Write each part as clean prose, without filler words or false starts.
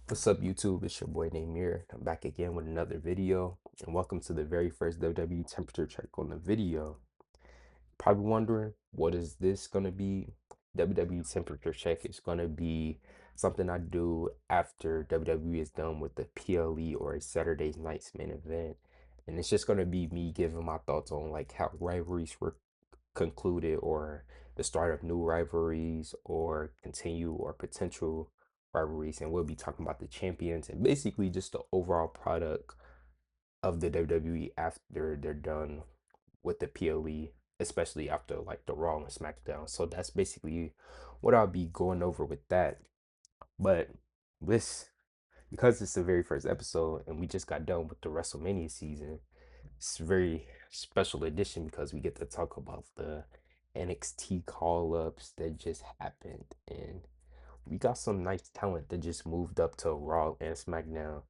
What's up, YouTube? It's your boy Namir. I'm back again with another video, and welcome to the very first WWE temperature check on the video. Probably wondering, what is this gonna be? WWE temperature check is gonna be something I do after WWE is done with the PLE or a Saturday night's main event, and it's just gonna be me giving my thoughts on like how rivalries were concluded or the start of new rivalries or continue or potential rivalries, and we'll be talking about the champions and basically just the overall product of the WWE after they're done with the PLE, especially after like the Raw and SmackDown. So that's basically what I'll be going over with that. But this, because it's the very first episode and we just got done with the WrestleMania season, it's a very special edition because we get to talk about the NXT call ups that just happened. And we got some nice talent that just moved up to Raw and SmackDown.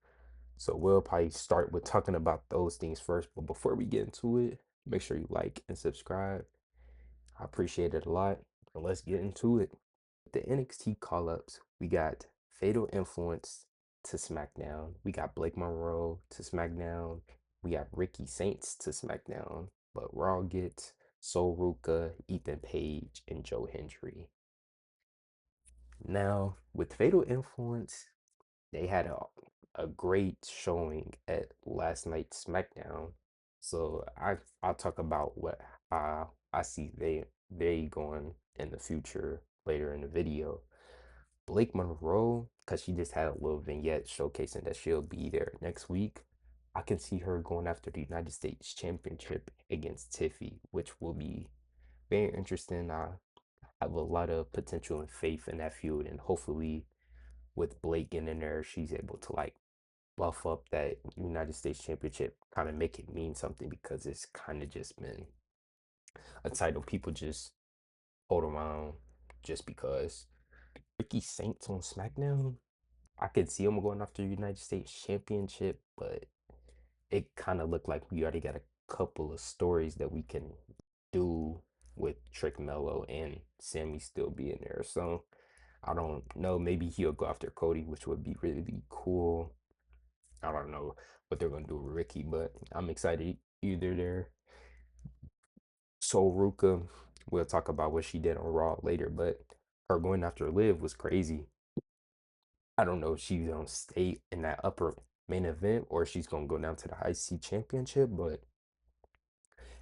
So we'll probably start with talking about those things first. But before we get into it, make sure you like and subscribe. I appreciate it a lot. And let's get into it. The NXT call ups, we got Fatal Influence to SmackDown. We got Blake Monroe to SmackDown. We got Ricky Saints to SmackDown. But Raw gets Sol Ruka, Ethan Page, and Joe Hendry. Now, with Fatal Influence, they had a great showing at last night's SmackDown. So I'll talk about what I see they going in the future later in the video. Blake Monroe, because she just had a little vignette showcasing that she'll be there next week. I can see her going after the United States Championship against Tiffy, which will be very interesting. I have a lot of potential and faith in that feud, and hopefully, with Blake getting in there, she's able to like buff up that United States Championship, kind of make it mean something because it's kind of just been a title people just hold around just because. Ricky Saints on SmackDown, I could see him going after United States Championship, but it kind of looked like we already got a couple of stories that we can do with Trick Mello and Sammy still being there. So I don't know. Maybe he'll go after Cody, which would be really cool. I don't know what they're gonna do with Ricky, but I'm excited either there. So Ruka, we'll talk about what she did on Raw later, but her going after Liv was crazy. I don't know if she's gonna stay in that upper main event or she's gonna go down to the IC championship, but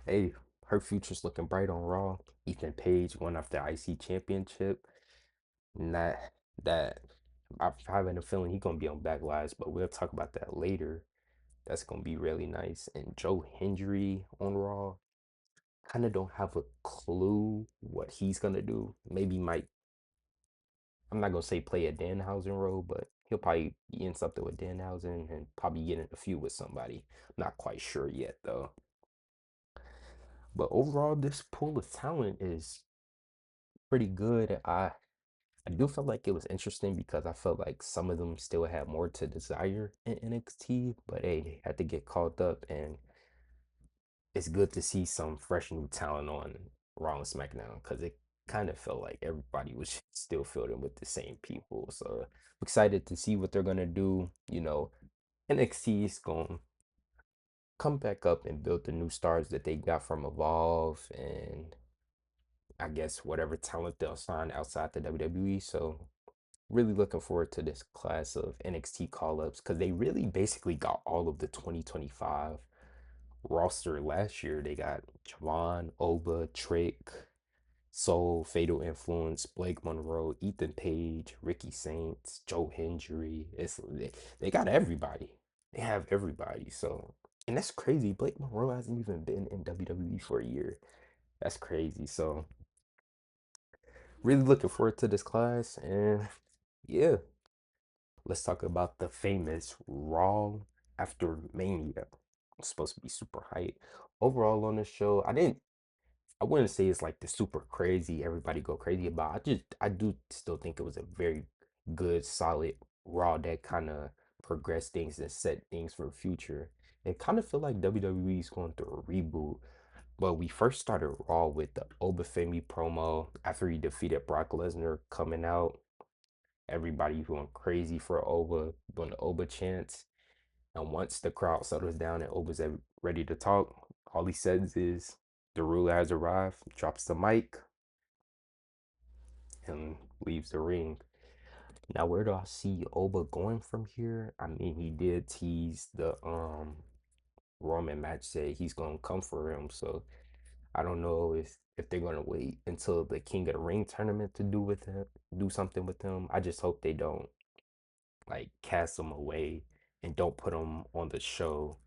hey, her future's looking bright on Raw. Ethan Page going after the IC championship. Not that I'm having a feeling he's gonna be on Backlash, but we'll talk about that later. That's gonna be really nice. And Joe Hendry on Raw. Kind of don't have a clue what he's gonna do. Maybe might, I'm not gonna say play a Danhausen role, but he'll probably be in something with Danhausen and probably get in a feud with somebody. Not quite sure yet though. But overall, this pool of talent is pretty good. I do feel like it was interesting because I felt like some of them still had more to desire in NXT, but hey, they had to get called up, and it's good to see some fresh new talent on Raw and SmackDown because it kind of felt like everybody was still filled with the same people. So I'm excited to see what they're gonna do. NXT is gonna come back up and build the new stars that they got from Evolve and I guess whatever talent they'll sign outside the WWE. So really looking forward to this class of NXT call ups because they really basically got all of the 2025 roster last year. They got Javon, Oba, Trick, Soul, Fatal Influence, Blake Monroe, Ethan Page, Ricky Saints, Joe Hendry. They got everybody. They have everybody. So and that's crazy. Blake Monroe hasn't even been in WWE for a year. That's crazy. So really looking forward to this class and yeah, let's talk about the famous Raw after Mania. It's supposed to be super hype. Overall on the show, I wouldn't say it's like the super crazy everybody go crazy about. I do still think it was a very good, solid Raw that kind of progressed things and set things for the future. It kind of feel like WWE is going through a reboot. But we first started Raw with the Obafemi promo after he defeated Brock Lesnar coming out. Everybody going crazy for Oba, doing the Oba chants. And once the crowd settles down and Oba's ready to talk, all he says is, "The ruler has arrived," drops the mic, and leaves the ring. Now, where do I see Oba going from here? I mean, he did tease the Roman match, say he's gonna come for him. So I don't know if they're gonna wait until the King of the Ring tournament to do something with him. I just hope they don't like cast him away and don't put him on the show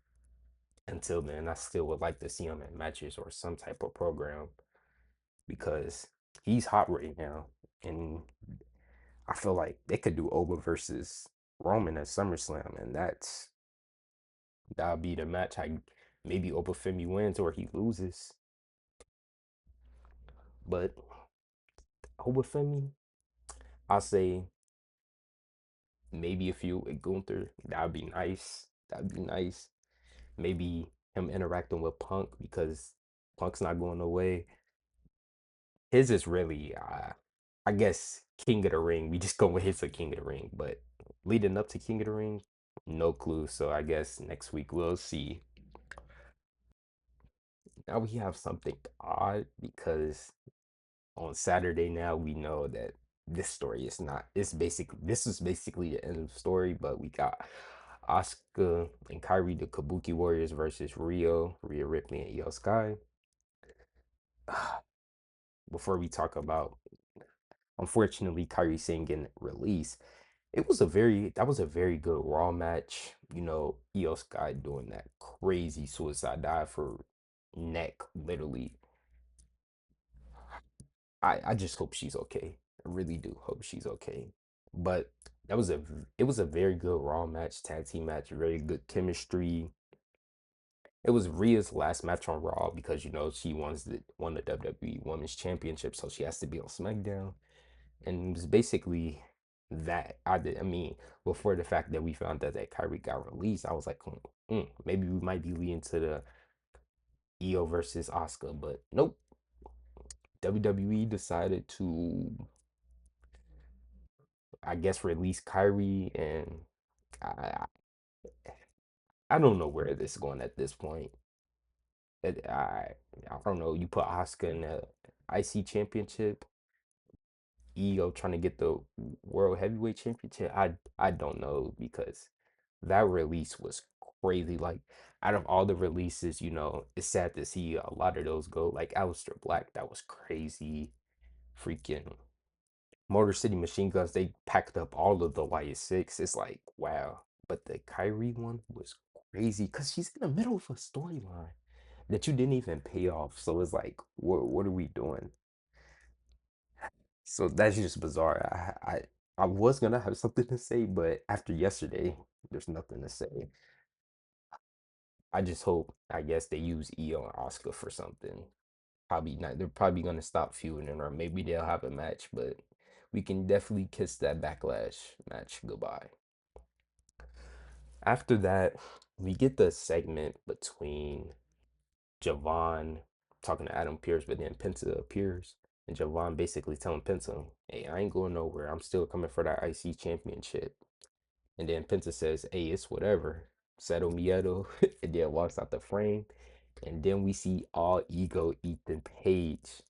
until then. I still would like to see him in matches or some type of program because he's hot right now, and I feel like they could do Oba versus Roman at SummerSlam, and that'll be the match. I maybe Obafemi wins or he loses, but Obafemi, I'll say maybe a few with Gunther. That'd be nice. That'd be nice. Maybe him interacting with Punk because Punk's not going away. His is really, I guess, King of the Ring. We just go with his a King of the Ring, but leading up to King of the Ring, no clue. So I guess next week we'll see. Now we have something odd because on Saturday now we know that this story is not. This is basically the end of the story, but we got Asuka and Kyrie, the Kabuki Warriors versus Rhea Ripley, and Io Sky. Before we talk about, unfortunately, Kyrie Sane getting released, that was a very good Raw match. You know, Io Sky doing that crazy suicide dive for neck, literally. I just hope she's okay. I really do hope she's okay. But it was a very good Raw match, tag team match, very good chemistry. It was Rhea's last match on Raw because you know she won the WWE Women's Championship, so she has to be on SmackDown. And it was basically that. I mean, before the fact that we found out that Kyrie got released, I was like, maybe we might be leading to the Io versus Asuka, but nope. WWE decided to, I guess, release Kyrie, and I I don't know where this is going at this point. It, I don't know. You put Asuka in the IC championship, Io trying to get the World Heavyweight Championship. I don't know because that release was crazy. Like out of all the releases, you know, it's sad to see a lot of those go. Like Aleister Black, that was crazy. Freaking Motor City Machine Guns, they packed up all of the YS6. It's like, wow. But the Kyrie one was crazy because she's in the middle of a storyline that you didn't even pay off. So it's like, what are we doing? So that's just bizarre. I was gonna have something to say, but after yesterday, there's nothing to say. I just hope, I guess they use Io and Oscar for something. Probably not. They're probably gonna stop feuding, or maybe they'll have a match, but we can definitely kiss that backlash match goodbye. After that, we get the segment between Javon talking to Adam Pierce, but then Penta appears, and Javon basically telling Penta, "Hey, I ain't going nowhere. I'm still coming for that IC championship." And then Penta says, "Hey, it's whatever. Settle Miedo," and then walks out the frame. And then we see all ego Ethan Page.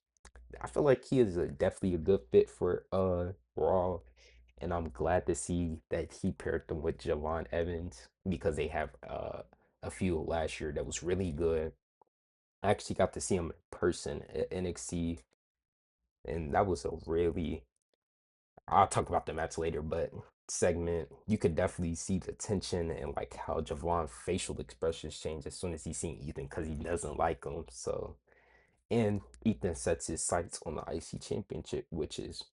I feel like he is definitely a good fit for Raw, and I'm glad to see that he paired them with Javon Evans because they have a few last year that was really good. I actually got to see him in person at NXT, and that was a really, I'll talk about the match later, but segment, you could definitely see the tension and like how Javon facial expressions change as soon as he seen Ethan because he doesn't like him. So, and Ethan sets his sights on the IC championship, which is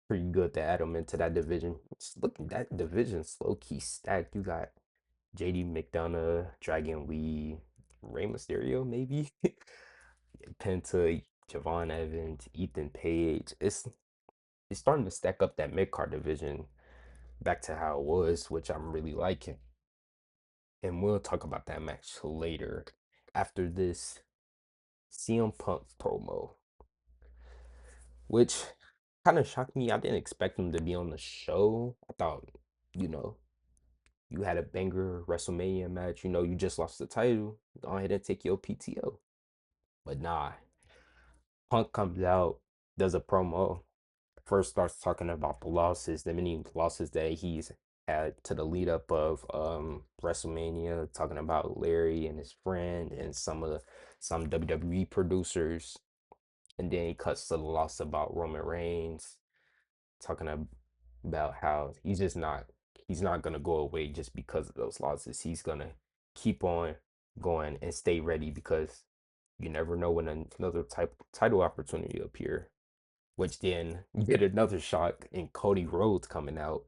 pretty good to add him into that division. Look, that division's low key stacked. You got JD McDonough, Dragon Lee, Rey Mysterio, maybe Penta, Javon Evans, Ethan Page. It's starting to stack up that mid card division back to how it was, which I'm really liking. And we'll talk about that match later. After this CM Punk promo, which kind of shocked me. I didn't expect him to be on the show. I thought, you know, you had a banger WrestleMania match. You know, you just lost the title. Go ahead and take your PTO. But nah, Punk comes out, does a promo, first starts talking about the losses, the many losses that he's had to the lead up of WrestleMania, talking about Larry and his friend and some WWE producers. And then he cuts to the loss about Roman Reigns, talking about how he's not gonna go away just because of those losses. He's gonna keep on going and stay ready because you never know when another title opportunity appear. Which then you get another shock in Cody Rhodes coming out,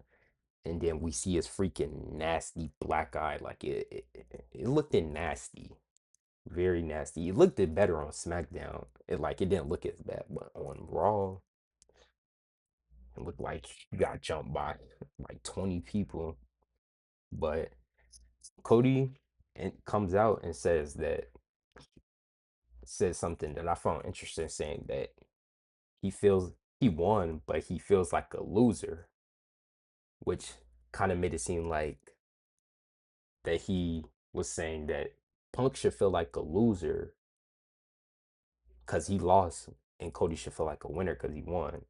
and then we see his freaking nasty black eye. Like it looked nasty, very nasty. It looked it better on SmackDown. It didn't look as bad, but on Raw, it looked like you got jumped by like 20 people. But Cody and comes out and says something that I found interesting, saying that he feels he won, but he feels like a loser, which kind of made it seem like that he was saying that Punk should feel like a loser because he lost, and Cody should feel like a winner because he won.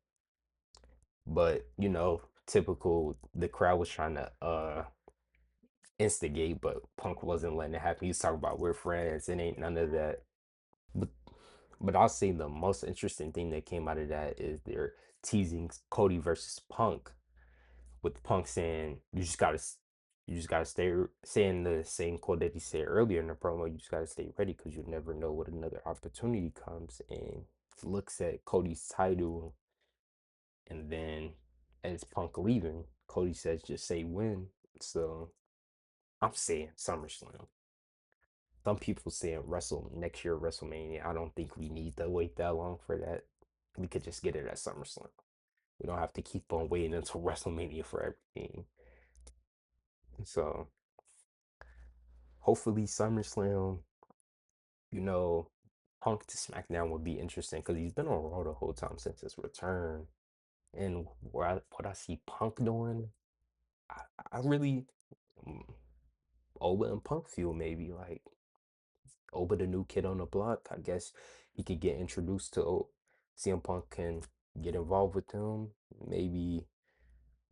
But typical, the crowd was trying to instigate, but Punk wasn't letting it happen. He's talking about we're friends. It ain't none of that. But I'll say the most interesting thing that came out of that is they're teasing Cody versus Punk, with Punk saying you just gotta stay saying the same quote that he said earlier in the promo. You just gotta stay ready because you never know what another opportunity comes. And looks at Cody's title, and then as Punk leaving, Cody says just say when. So I'm saying SummerSlam. Some people saying Wrestle next year WrestleMania. I don't think we need to wait that long for that. We could just get it at SummerSlam. We don't have to keep on waiting until WrestleMania for everything. So hopefully SummerSlam, you know, Punk to SmackDown would be interesting because he's been on Raw the whole time since his return. And what I see Punk doing, I, I really mm, Oba and Punk feel maybe like Oba the new kid on the block. I guess he could get introduced to CM Punk can get involved with him. Maybe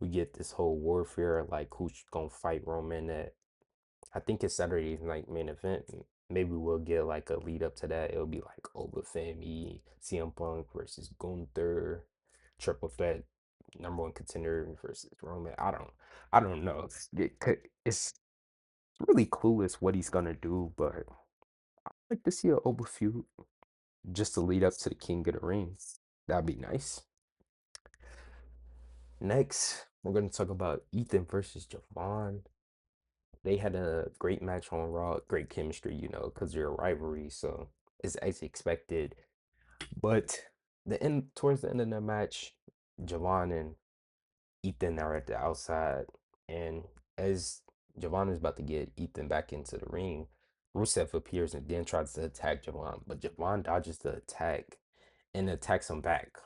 we get this whole warfare like who's gonna fight Roman at I think it's Saturday night main event. Maybe we'll get like a lead up to that. It'll be like Oba Femi, CM Punk versus Gunther, triple threat, number one contender versus Roman. I don't know. It's really clueless what he's gonna do, but I'd like to see a Oba feud just to lead up to the King of the Ring. That'd be nice. Next, we're gonna talk about Ethan versus Javon. They had a great match on Raw, great chemistry, because they're a rivalry, so it's as expected. But towards the end of the match, Javon and Ethan are at the outside, and as Javon is about to get Ethan back into the ring, Rusev appears and then tries to attack Javon, but Javon dodges the attack and attacks him back,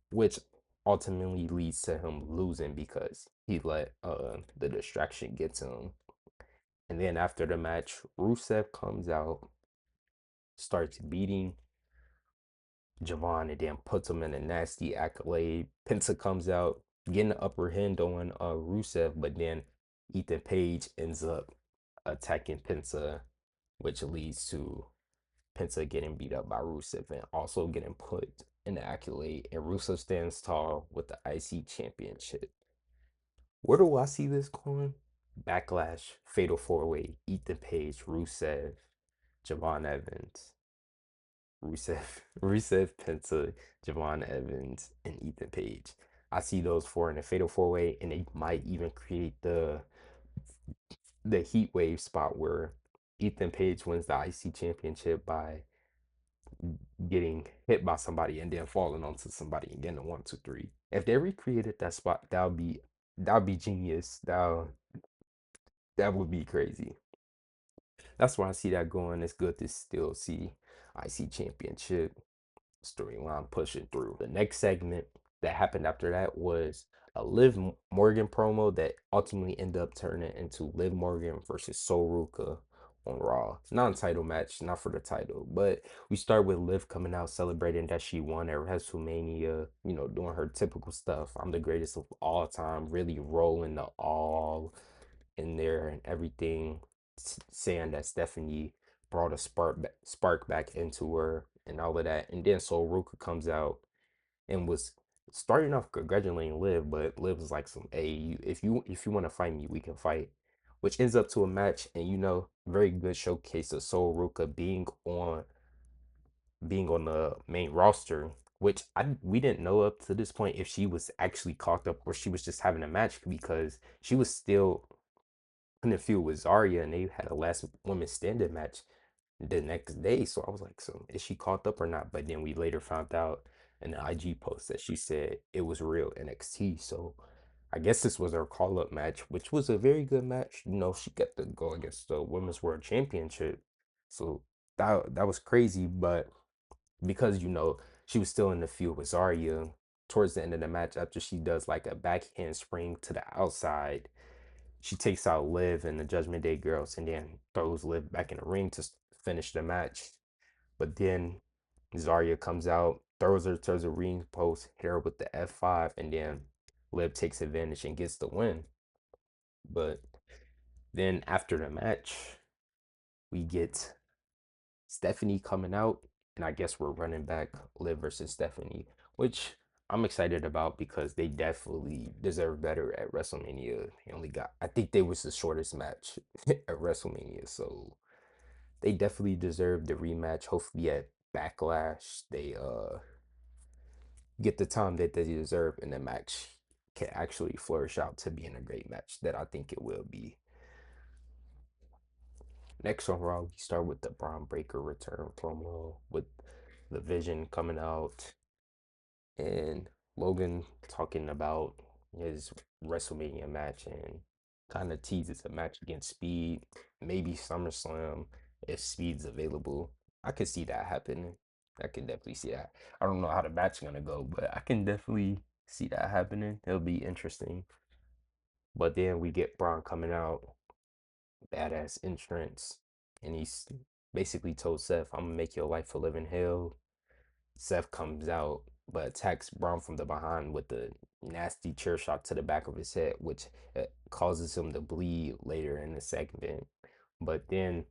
which ultimately leads to him losing because he let the distraction get to him. And then after the match, Rusev comes out, starts beating Javon, and then puts him in a nasty accolade. Penta comes out, getting the upper hand on Rusev, but then Ethan Page ends up attacking Penta, which leads to Penta getting beat up by Rusev and also getting put in the accolade. And Rusev stands tall with the IC championship. Where do I see this going? Backlash, Fatal 4-Way, Ethan Page, Rusev, Javon Evans, Rusev Penta, Javon Evans, and Ethan Page. I see those four in a Fatal 4-Way, and they might even create the Heat Wave spot where Ethan Page wins the IC championship by getting hit by somebody and then falling onto somebody and getting a 1, 2, 3. If they recreated that spot, that would be genius. That would be crazy. That's why I see that going. It's good to still see IC Championship storyline pushing through. The next segment, that happened after that was a Morgan promo that ultimately ended up turning into Liv Morgan versus Sol Ruka on Raw. Non-title match, not for the title, but we start with Liv coming out celebrating that she won at WrestleMania, doing her typical stuff. I'm the greatest of all time, really rolling the all in there and everything, saying that Stephanie brought a spark back into her and all of that. And then Sol Ruka comes out and was starting off congratulating Liv, but Liv was like, "Some, hey, if you want to fight me, we can fight," which ends up to a match, and very good showcase of Sol Ruka being on the main roster, which we didn't know up to this point if she was actually caught up or she was just having a match because she was still in the feud with Zarya, and they had a last woman standing match the next day. So I was like, so is she caught up or not? But then we later found out in the IG post that she said it was real NXT. So I guess this was her call up match, which was a very good match. She got to go against the Women's World Championship. So that was crazy. But because, she was still in the field with Zarya towards the end of the match after she does like a backhand spring to the outside, she takes out Liv and the Judgment Day girls and then throws Liv back in the ring to finish the match. But then Zarya comes out, throws her to the ring post, hit her with the F5, and then Liv takes advantage and gets the win. But then after the match, we get Stephanie coming out, and I guess we're running back Liv versus Stephanie, which I'm excited about because they definitely deserve better at WrestleMania. I think they was the shortest match at WrestleMania, so they definitely deserve the rematch. Hopefully at Backlash, they get the time that they deserve, and the match can actually flourish out to being a great match that I think it will be. Next on Raw, we start with the Braun Breaker return promo with the Vision coming out and Logan talking about his WrestleMania match and kind of teases a match against Speed, maybe SummerSlam if Speed's available. I could see that happening. I can definitely see that. I don't know how the match is gonna go, but I can definitely see that happening. It'll be interesting. But then we get Braun coming out, badass entrance, and he's basically told Seth, "I'm gonna make your life a living hell." Seth comes out but attacks Braun from the behind with a nasty chair shot to the back of his head, which causes him to bleed later in the segment. But then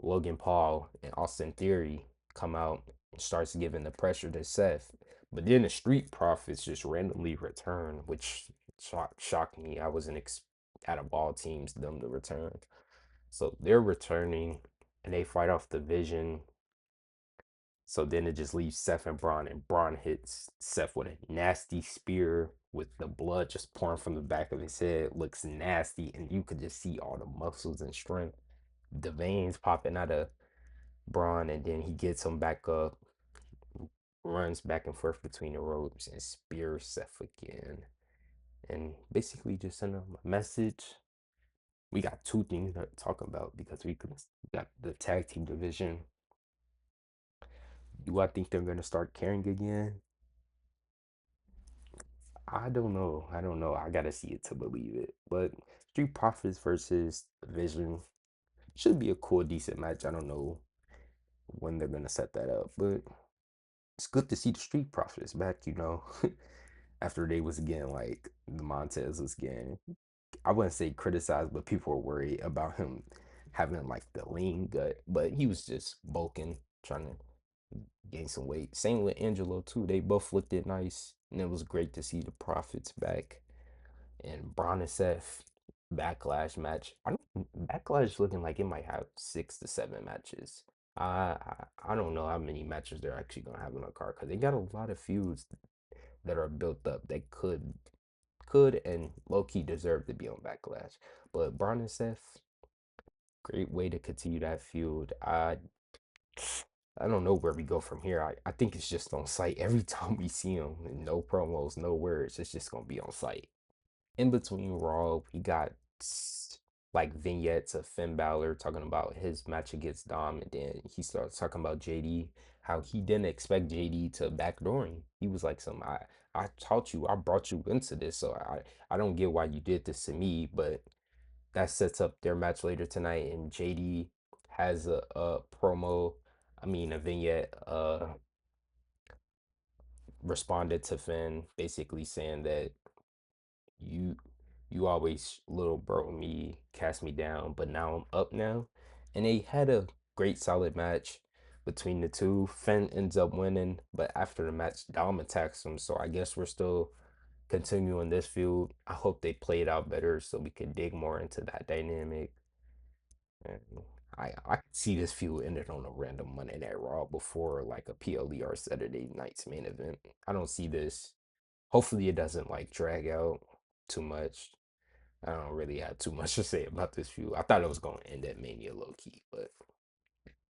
Logan Paul and Austin Theory come out and starts giving the pressure to Seth. But then the Street Profits just randomly return, which shocked me. I wasn't out of all teams them to return. So they're returning and they fight off the Vision. So then it just leaves Seth and Braun hits Seth with a nasty spear with the blood just pouring from the back of his head. Looks nasty, and you could just see all the muscles and strength, the veins popping out of Braun, and then he gets him back up, runs back and forth between the ropes, and spears Seth again. And basically just send him a message. We got two things to talk about because we got the tag team division. Do I think they're gonna start caring again? I don't know. I don't know. I gotta see it to believe it. But Street Profits versus Vision should be a cool, decent match. I don't know when they're gonna set that up, but it's good to see the Street Profits back. After they was getting like the Montez was getting, I wouldn't say criticized, but people were worried about him having like the lean gut, but he was just bulking, trying to gain some weight. Same with Angelo too. They both looked it nice, and it was great to see the Profits back. And Braun and Seth Backlash match. I don't Backlash looking like it might have 6 to 7 matches. I don't know how many matches they're actually gonna have on the card because they got a lot of feuds that are built up that could and low key deserve to be on Backlash. But Braun and Seth, great way to continue that feud. I don't know where we go from here. I think it's just on site every time we see them. No promos, no words. It's just gonna be on site. In between Raw, we got like vignettes of Finn Balor talking about his match against Dom, and then he starts talking about JD, how he didn't expect JD to backdoor him. He was like, I taught you, I brought you into this, so I don't get why you did this to me, but that sets up their match later tonight, and JD has a promo, I mean a vignette, responded to Finn, basically saying that you you always little bro me, cast me down, but now I'm up now. And they had a great solid match between the two. Finn ends up winning, but after the match, Dom attacks him. So I guess we're still continuing this feud. I hope they play it out better so we can dig more into that dynamic. And I could see this feud ended on a random Monday Night Raw before like a PLE or Saturday night's main event. I don't see this. Hopefully it doesn't like drag out too much. I don't really have too much to say about this feud. I thought it was going to end at Mania low key, but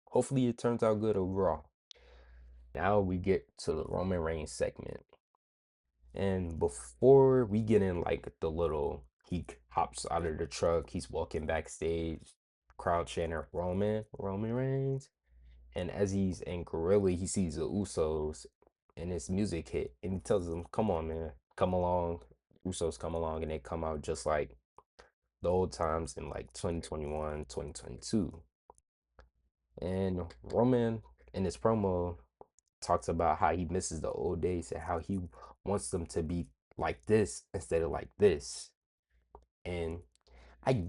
hopefully it turns out good overall. Now we get to the Roman Reigns segment. And before we get in like the little, he hops out of the truck, he's walking backstage, crowd chanting Roman Reigns. And as he's in Gorilla, he sees the Usos and his music hit. And he tells them, come on, man, come along. Usos come along and they come out just like the old times in like 2021, 2022. And Roman in his promo talks about how he misses the old days and how he wants them to be like this instead of like this. And I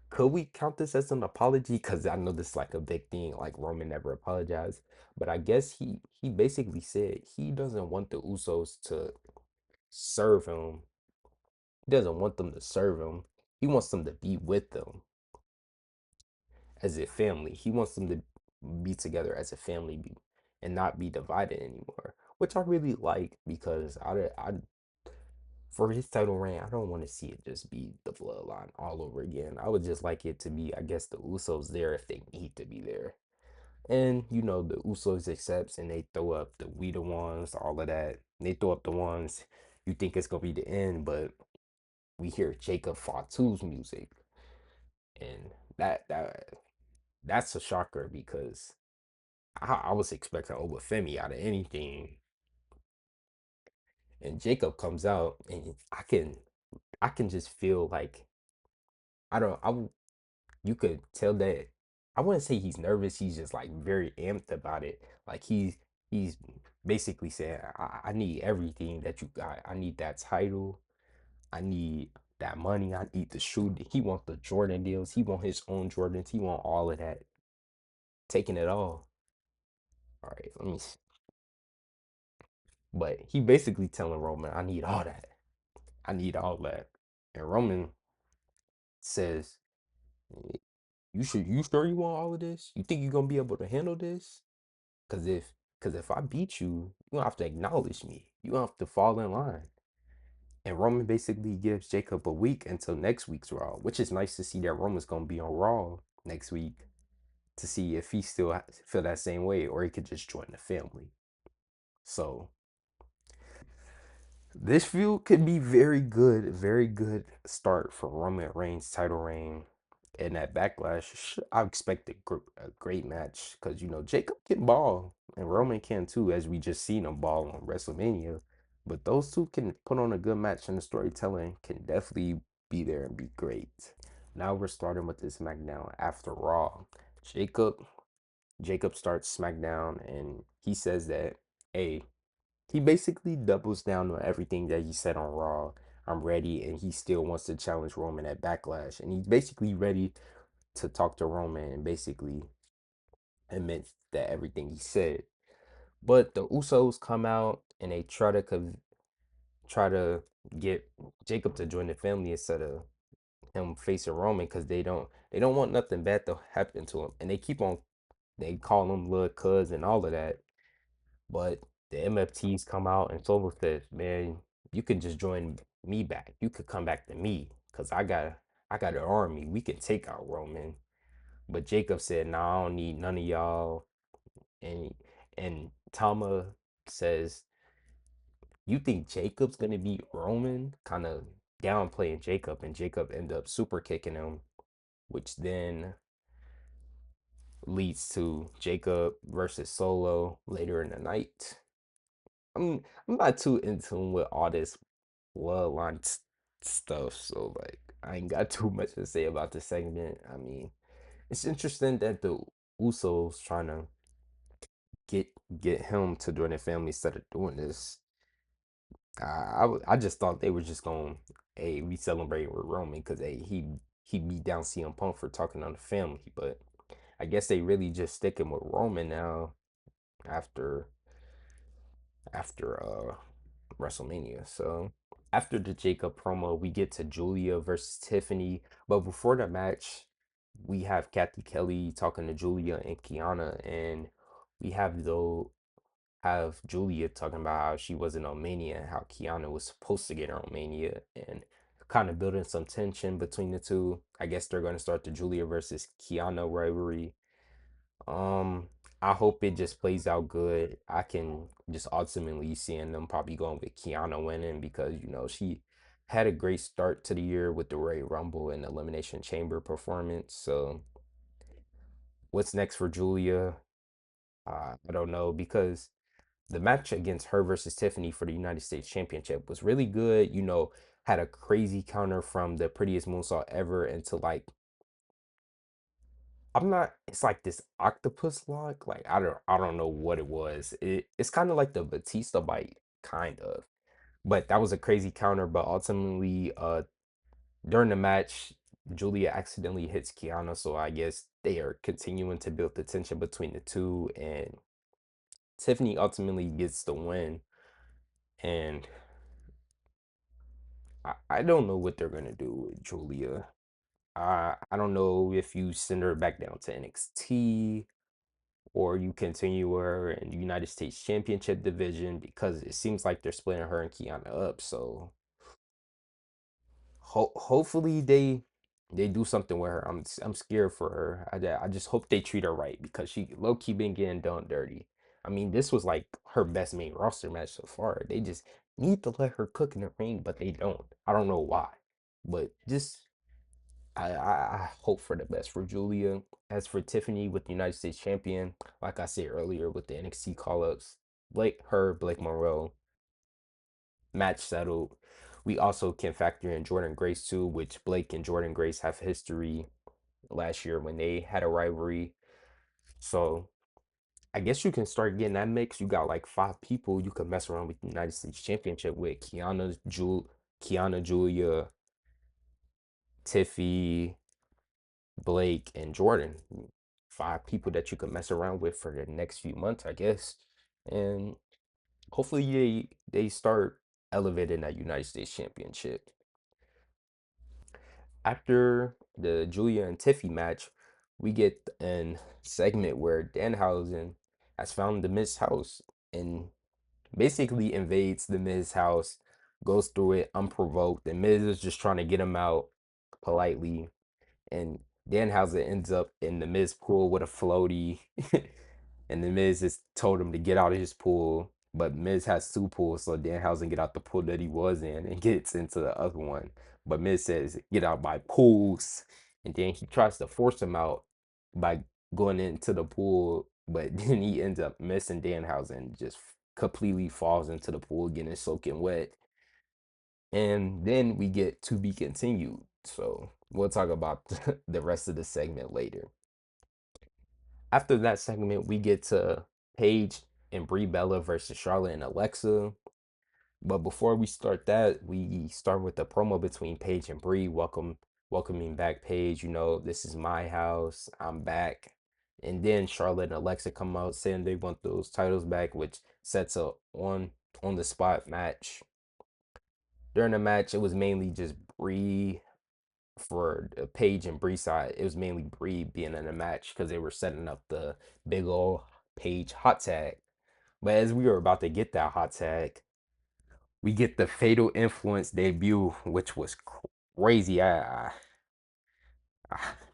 could we count this as an apology? Because I know this is like a big thing, like Roman never apologized. But I guess he basically said he doesn't want the Usos to serve him. He doesn't want them to serve him. He wants them to be with them as a family. He wants them to be together as a family and not be divided anymore, which I really like because I for his title reign, I don't want to see it just be the bloodline all over again. I would just like it to be, I guess, the Usos there if they need to be there. And you know, the Usos accepts and they throw up the We the Ones, all of that. They throw up the ones you think it's gonna be the end, but we hear Jacob Fatu's music, and that's a shocker because I was expecting Obafemi out of anything, and Jacob comes out, and I can just feel like I don't you could tell that I wouldn't say he's nervous. He's just like very amped about it. Like he's basically saying, I need everything that you got. I need that title. I need that money. I need the shoe. He want the Jordan deals. He want his own Jordans. He want all of that. Taking it all. All right, let me. But he basically telling Roman, I need all that. I need all that. And Roman says, you sure you want all of this? You think you're gonna be able to handle this? Cause if I beat you, you don't have to acknowledge me. You don't have to fall in line. And Roman basically gives Jacob a week until next week's Raw, which is nice to see that Roman's gonna be on Raw next week to see if he still feel that same way or he could just join the family. So this feud could be very good start for Roman Reigns' title reign. And that backlash, I expect a great match because you know Jacob can ball and Roman can too, as we just seen him ball on WrestleMania. But those two can put on a good match, and the storytelling can definitely be there and be great. Now we're starting with this SmackDown after Raw. Jacob Jacob starts SmackDown and he says that, hey, he basically doubles down on everything that he said on Raw. I'm ready, and he still wants to challenge Roman at Backlash, and he's basically ready to talk to Roman and basically admit that everything he said. But the Usos come out and they try to get Jacob to join the family instead of him facing Roman because they don't want nothing bad to happen to him, and they call him little cuz and all of that. But the MFTs come out and Solo says, man, you can just join me back. You could come back to me because I got an army. We can take out Roman. But Jacob said, nah, I don't need none of y'all. And Tama says, you think Jacob's gonna beat Roman? Kind of downplaying Jacob, and Jacob end up super kicking him, which then leads to Jacob versus Solo later in the night. I'm not too in tune with all this bloodline stuff, so like I ain't got too much to say about the segment. I mean, it's interesting that the Usos trying to get get him to join their family instead of doing this. I just thought they were just going, hey, we celebrate with Roman because hey, he beat down CM Punk for talking on the family, but I guess they really just sticking with Roman now after after WrestleMania. So after the Jacob promo, we get to Julia versus Tiffany. But before the match, we have Kathy Kelly talking to Julia and Kiana, and we have Julia talking about how she wasn't on Mania and how Kiana was supposed to get her on Mania, and kind of building some tension between the two. I guess they're going to start the Julia versus Kiana rivalry. um, I hope it just plays out good. I can just ultimately seeing them probably going with Kiana winning because she had a great start to the year with the Royal Rumble and Elimination Chamber performance. So what's next for Julia? I don't know because the match against her versus Tiffany for the United States Championship was really good. Had a crazy counter from the prettiest moonsault ever into like I'm not. It's like this octopus lock. Like I don't know what it was. It's kind of like the Batista bite, kind of. But that was a crazy counter. But ultimately, during the match, Julia accidentally hits Kiana, so I guess they are continuing to build the tension between the two, and Tiffany ultimately gets the win. And I don't know what they're gonna do with Julia. I don't know if you send her back down to NXT or you continue her in the United States Championship division because it seems like they're splitting her and Kiana up. So hopefully they do something with her. I'm scared for her. I just hope they treat her right because she low key been getting done dirty. I mean, this was like her best main roster match so far. They just need to let her cook in the ring, but they don't. I don't know why, but just I hope for the best for Julia. As for Tiffany with the United States champion, like I said earlier with the NXT call ups, Blake Monroe, match settled. We also can factor in Jordan Grace too, which Blake and Jordan Grace have history last year when they had a rivalry. So I guess you can start getting that mix. You got like five people you can mess around with the United States Championship with Kiana, Julia, Tiffy, Blake, and Jordan. Five people that you could mess around with for the next few months, I guess. And hopefully they start elevating that United States Championship. After the Julia and Tiffy match, we get an segment where Danhausen has found the Miz house and basically invades the Miz house, goes through it unprovoked. The Miz is just trying to get him out politely, and Danhausen ends up in the Miz pool with a floaty, and the Miz just told him to get out of his pool. But Miz has two pools, so Danhausen get out the pool that he was in and gets into the other one. But Miz says, "Get out my pools," and then he tries to force him out by going into the pool, but then he ends up missing Danhausen, just completely falls into the pool, getting soaking wet. And then we get to be continued. So we'll talk about the rest of the segment later. After that segment, we get to Paige and Brie Bella versus Charlotte and Alexa. But before we start that, we start with the promo between Paige and Brie, welcoming back Paige. This is my house. I'm back. And then Charlotte and Alexa come out saying they want those titles back, which sets a on the spot match. During the match, it was mainly just Brie for the Paige and Bree side. It was mainly Brie being in the match because they were setting up the big old Paige hot tag. But as we were about to get that hot tag, we get the Fatal Influence debut, which was crazy.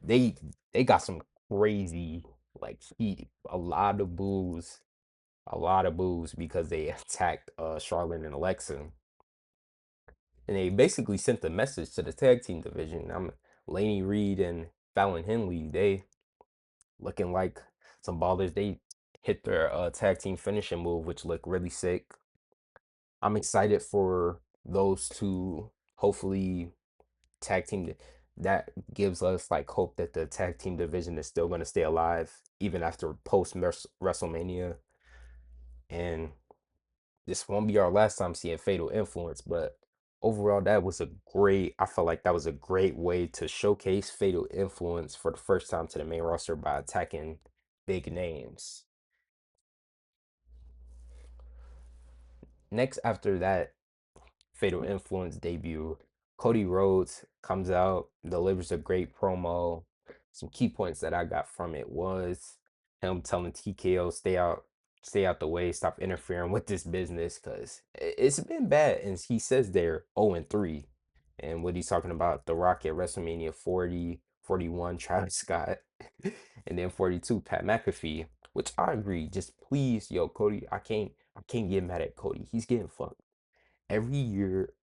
They got some crazy like heat, a lot of boos because they attacked Charlotte and Alexa, and they basically sent the message to the tag team division. Laney Reed and Fallon Henley. They looking like some ballers. They hit their tag team finishing move, which looked really sick. I'm excited for those two. Hopefully, tag team that gives us like hope that the tag team division is still going to stay alive even after post WrestleMania. And this won't be our last time seeing Fatal Influence, but overall, that was a great. I felt like that was a great way to showcase Fatal Influence for the first time to the main roster by attacking big names. Next, after that Fatal Influence debut, Cody Rhodes comes out, delivers a great promo. Some key points that I got from it was him telling TKO stay out the way, stop interfering with this business because it's been bad. And he says they're 0-3. And what he's talking about, The Rock at WrestleMania 40, 41, Travis Scott, and then 42, Pat McAfee, which I agree. Just please, yo, Cody, I can't get mad at Cody. He's getting fucked every year.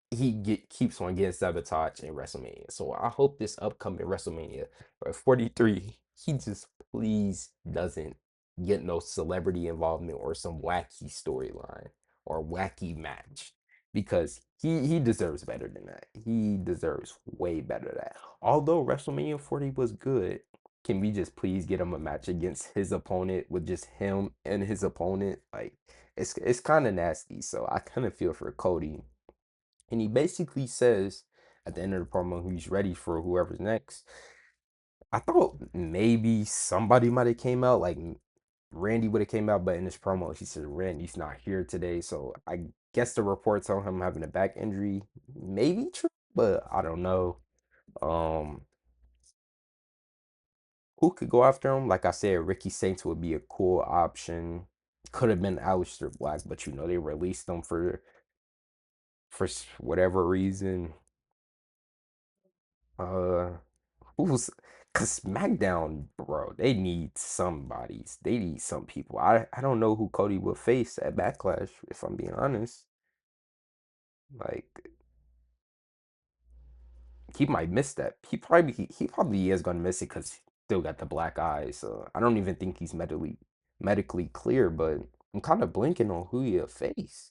Keeps on getting sabotaged in WrestleMania. So I hope this upcoming WrestleMania or 43, he just please doesn't get no celebrity involvement or some wacky storyline or wacky match because he deserves better than that. He deserves way better than that. Although WrestleMania 40 was good, can we just please get him a match against his opponent with just him and his opponent? Like it's kind of nasty. So I kind of feel for Cody, and he basically says at the end of the promo he's ready for whoever's next. I thought maybe somebody might have came out, like Randy would have came out, but in this promo he said Randy's not here today. So I guess the reports on him having a back injury maybe true, but I don't know. Um, who could go after him? Like I said, Ricky Saints would be a cool option. Could have been Aleister Black, but they released him for whatever reason. Uh, who's Cause SmackDown, bro, they need somebodies. They need some people. I don't know who Cody will face at Backlash, if I'm being honest. Like he might miss that. He probably is gonna miss it because he still got the black eyes. So I don't even think he's medically clear, but I'm kind of blinking on who he'll face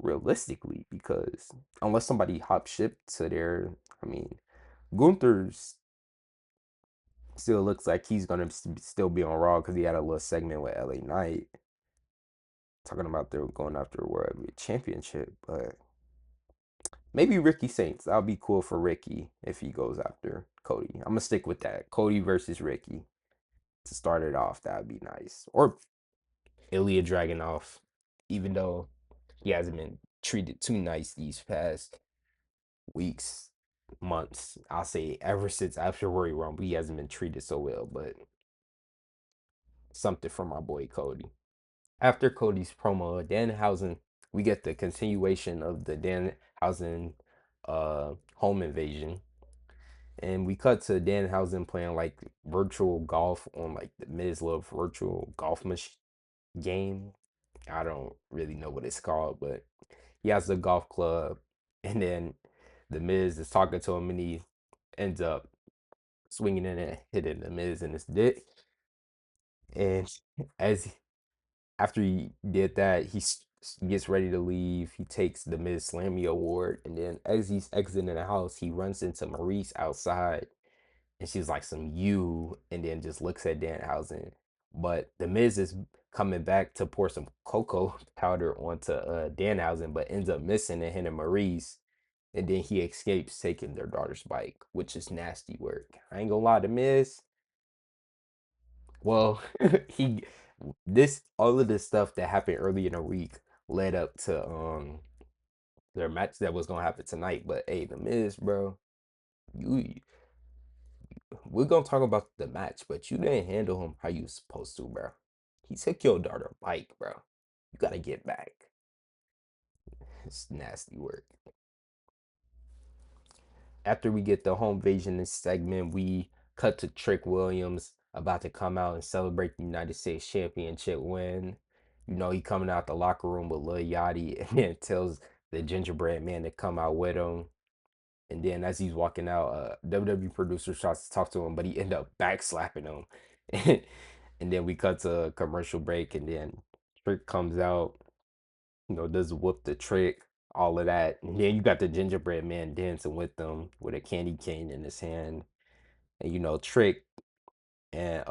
realistically because unless somebody hop ship to there, I mean, Gunther's still looks like he's gonna still be on Raw because he had a little segment with LA Knight talking about they're going after a World Heavyweight Championship, but maybe Ricky Saints. That'll be cool for Ricky if he goes after Cody. I'm gonna stick with that. Cody versus Ricky to start it off. That'd be nice. Or Ilya Dragunov, even though he hasn't been treated too nice these past weeks, months. I'll say ever since after Royal Rumble, he hasn't been treated so well. But something for my boy Cody. After Cody's promo, Danhausen, we get the continuation of the Danhausen home invasion. And we cut to Danhausen playing like virtual golf on like the Miz Love virtual golf game. I don't really know what it's called, but he has the golf club, and then the Miz is talking to him, and he ends up swinging in and hitting the Miz in his dick. And as after he did that, gets ready to leave. He takes the Miz Slammy Award, and then as he's exiting the house, he runs into Maurice outside, and she's like some you, and then just looks at Danhausen. But the Miz is coming back to pour some cocoa powder onto Danhausen, but ends up missing and hitting Maurice. And then he escapes taking their daughter's bike, which is nasty work. I ain't gonna lie, the Miz, well, he this all of this stuff that happened early in the week led up to their match that was gonna happen tonight. But hey, the Miz, bro, you we're gonna talk about the match, but you didn't handle him how you supposed to, bro. He took your daughter bike, bro. You gotta get back. It's nasty work. After we get the home invasion in segment, we cut to Trick Williams about to come out and celebrate the United States Championship win. He coming out the locker room with Lil Yachty and then tells the gingerbread man to come out with him. And then as he's walking out, WWE producer tries to talk to him, but he end up backslapping him. And then we cut to a commercial break, and then Trick comes out. does whoop the trick, all of that. And then you got the gingerbread man dancing with them with a candy cane in his hand. And Trick and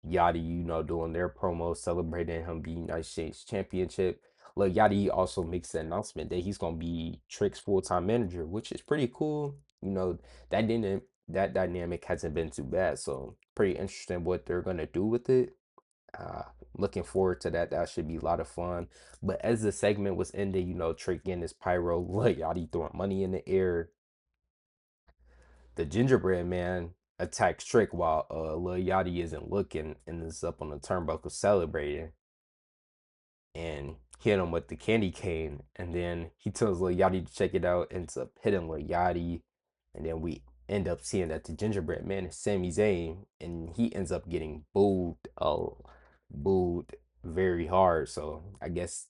Yachty, doing their promo celebrating him being United States Championship. Look, Yachty also makes the announcement that he's gonna be Trick's full-time manager, which is pretty cool. That dynamic hasn't been too bad, so pretty interesting what they're gonna do with it. Uh, Looking forward to that. That should be a lot of fun. But as the segment was ending, Trick getting his pyro, like Yachty throwing money in the air. The gingerbread man attacks Trick while Lil Yachty isn't looking and is up on the turnbuckle celebrating and hit him with the candy cane. And then he tells Lil Yachty to check it out, ends up hitting Lil Yachty. And then we end up seeing that the gingerbread man is Sami Zayn and he ends up getting booed very hard. So I guess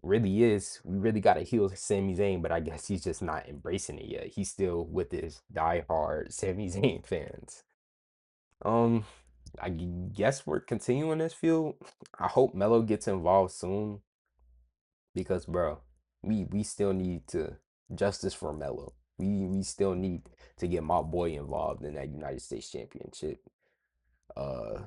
really is we really got to heal Sami Zayn, but I guess he's just not embracing it yet. He's still with his diehard Sami Zayn fans. Um, I guess we're continuing this field. I hope Melo gets involved soon because, bro, we still need to justice for Melo. We still need to get my boy involved in that United States Championship uh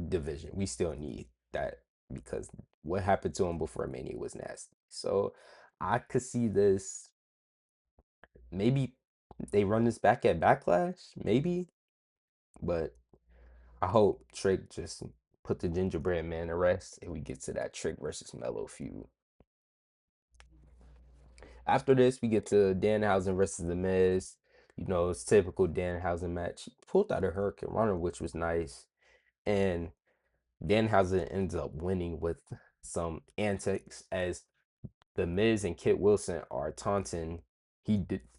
division. We still need that because what happened to him before Mania was nasty. So I could see this. Maybe they run this back at Backlash, maybe, but I hope Trick just put the gingerbread man to rest and we get to that Trick versus Mello feud. After this, we get to Danhausen versus The Miz. It's typical Danhausen match. He pulled out a Hurricane Runner, which was nice. And Danhausen ends up winning with some antics as The Miz and Kit Wilson are taunting.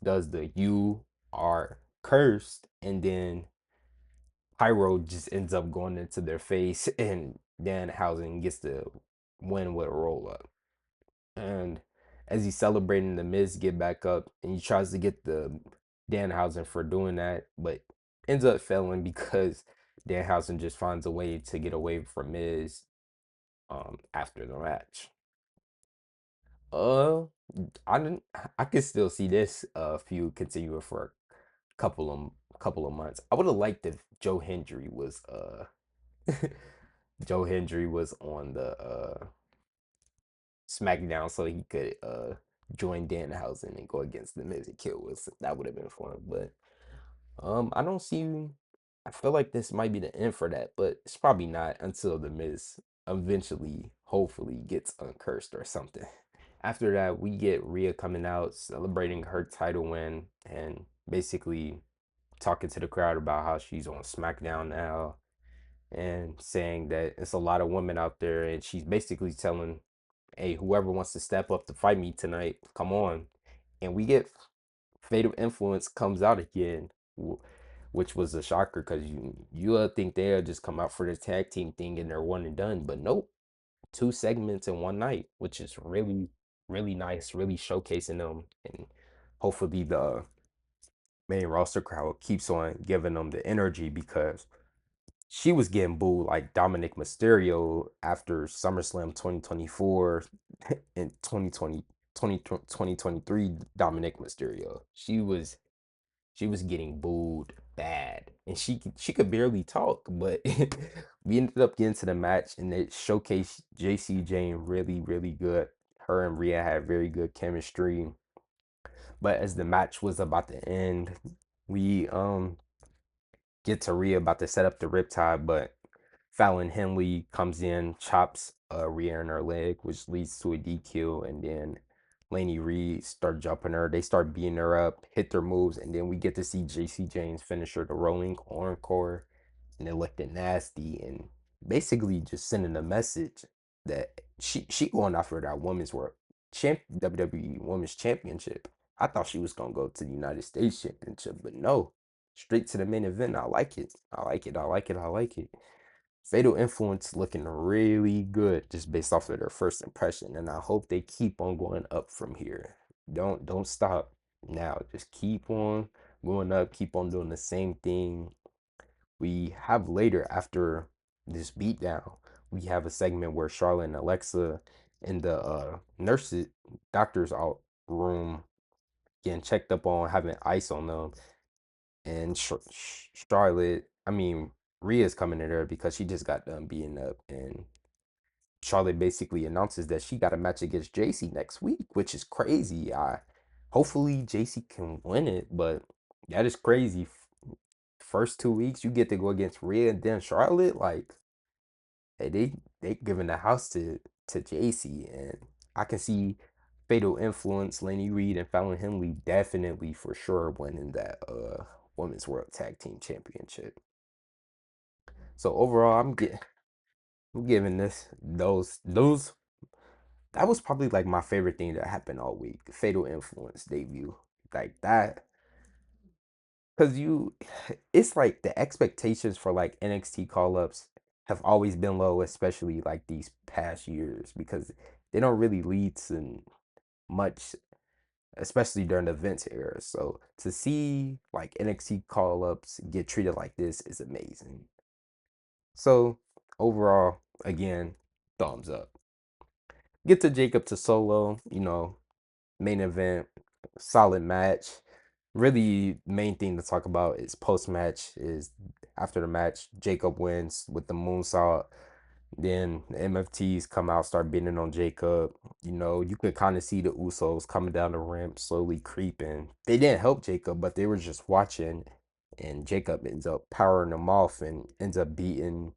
Does the "you are cursed," and then Pyro just ends up going into their face, and Danhausen gets the win with a roll up. And as he's celebrating, the Miz get back up, and he tries to get the Danhausen for doing that, but ends up failing because Danhausen just finds a way to get away from Miz after the match. Uh, I didn't. I could still see this feud continuing for a couple of months. I would have liked if Joe Hendry was Joe Hendry was on the SmackDown so he could join Danhausen and go against the Miz and Kill Wilson. That would have been fun. But I don't see. I feel like this might be the end for that, but it's probably not until the Miz eventually, hopefully, gets uncursed or something. After that, we get Rhea coming out celebrating her title win and basically talking to the crowd about how she's on SmackDown now and saying that it's a lot of women out there, and she's basically telling, hey, whoever wants to step up to fight me tonight, come on. And we get Fatal Influence comes out again, which was a shocker because you would think they'll just come out for the tag team thing and they're one and done, but nope, two segments in one night, which is really really nice, really showcasing them, and hopefully the main roster crowd keeps on giving them the energy because she was getting booed like Dominic Mysterio after SummerSlam 2024 and 2023 Dominic Mysterio. She was getting booed bad and she could barely talk, but we ended up getting to the match and it showcased JC Jane really really good. Her and Rhea had very good chemistry, but as the match was about to end, we get to Rhea about to set up the riptide, but Fallon Henley comes in, chops Rhea in her leg, which leads to a DQ, and then Laney Reed start jumping her. They start beating her up, hit their moves, and then we get to see JC James finish her the rolling encore, and it looked nasty, and basically just sending a message that she going after that women's world WWE Women's Championship. I thought she was gonna go to the United States Championship, but no, straight to the main event. I like it. I like it. I like it. I like it. Fatal Influence looking really good just based off of their first impression, and I hope they keep on going up from here. Don't stop now. Just keep on going up. Keep on doing the same thing. We have later after this beatdown, we have a segment where Charlotte and Alexa in the nurses doctor's out room getting checked up on, having ice on them, and Charlotte, I mean, Rhea's coming in there because she just got done beating up, and Charlotte basically announces that she got a match against JC next week, which is crazy. I hopefully JC can win it, but that is crazy. First 2 weeks you get to go against Rhea and then Charlotte, like hey, they giving the house to JC, and I can see Fatal Influence, Laney Reed, and Fallon Henley definitely for sure winning that Women's World Tag Team Championship. So overall, I'm giving those that was probably like my favorite thing that happened all week. The Fatal Influence debut. Like that. Cause it's like the expectations for like NXT call ups have always been low, especially like these past years, because they don't really lead to much, especially during the Vince era. So to see like NXT call ups get treated like this is amazing. So overall, again, thumbs up. Get to Jacob to Solo, main event, solid match. Really, main thing to talk about is post match. Is after the match, Jacob wins with the moonsault. Then the MFTs come out, start beating on Jacob. You could kind of see the Usos coming down the ramp, slowly creeping. They didn't help Jacob, but they were just watching. And Jacob ends up powering them off and ends up beating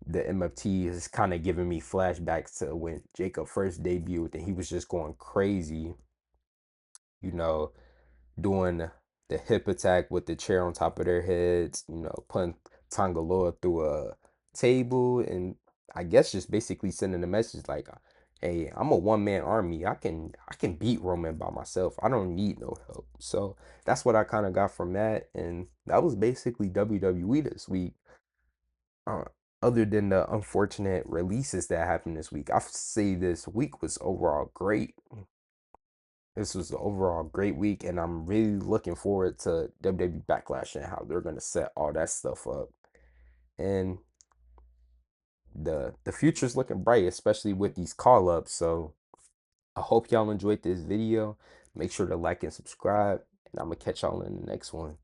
the MFT. Is kind of giving me flashbacks to when Jacob first debuted and he was just going crazy, you know, doing the hip attack with the chair on top of their heads, putting Tangaloa through a table, and I guess just basically sending a message like, hey, I'm a one-man army. I can beat Roman by myself. I don't need no help. So that's what I kind of got from that, and that was basically WWE this week. Uh, Other than the unfortunate releases that happened this week, I say this week was overall great. This was an overall great week, and I'm really looking forward to WWE Backlash and how they're gonna set all that stuff up. And the future's looking bright, especially with these call ups. So I hope y'all enjoyed this video. Make sure to like and subscribe, and I'm gonna catch y'all in the next one.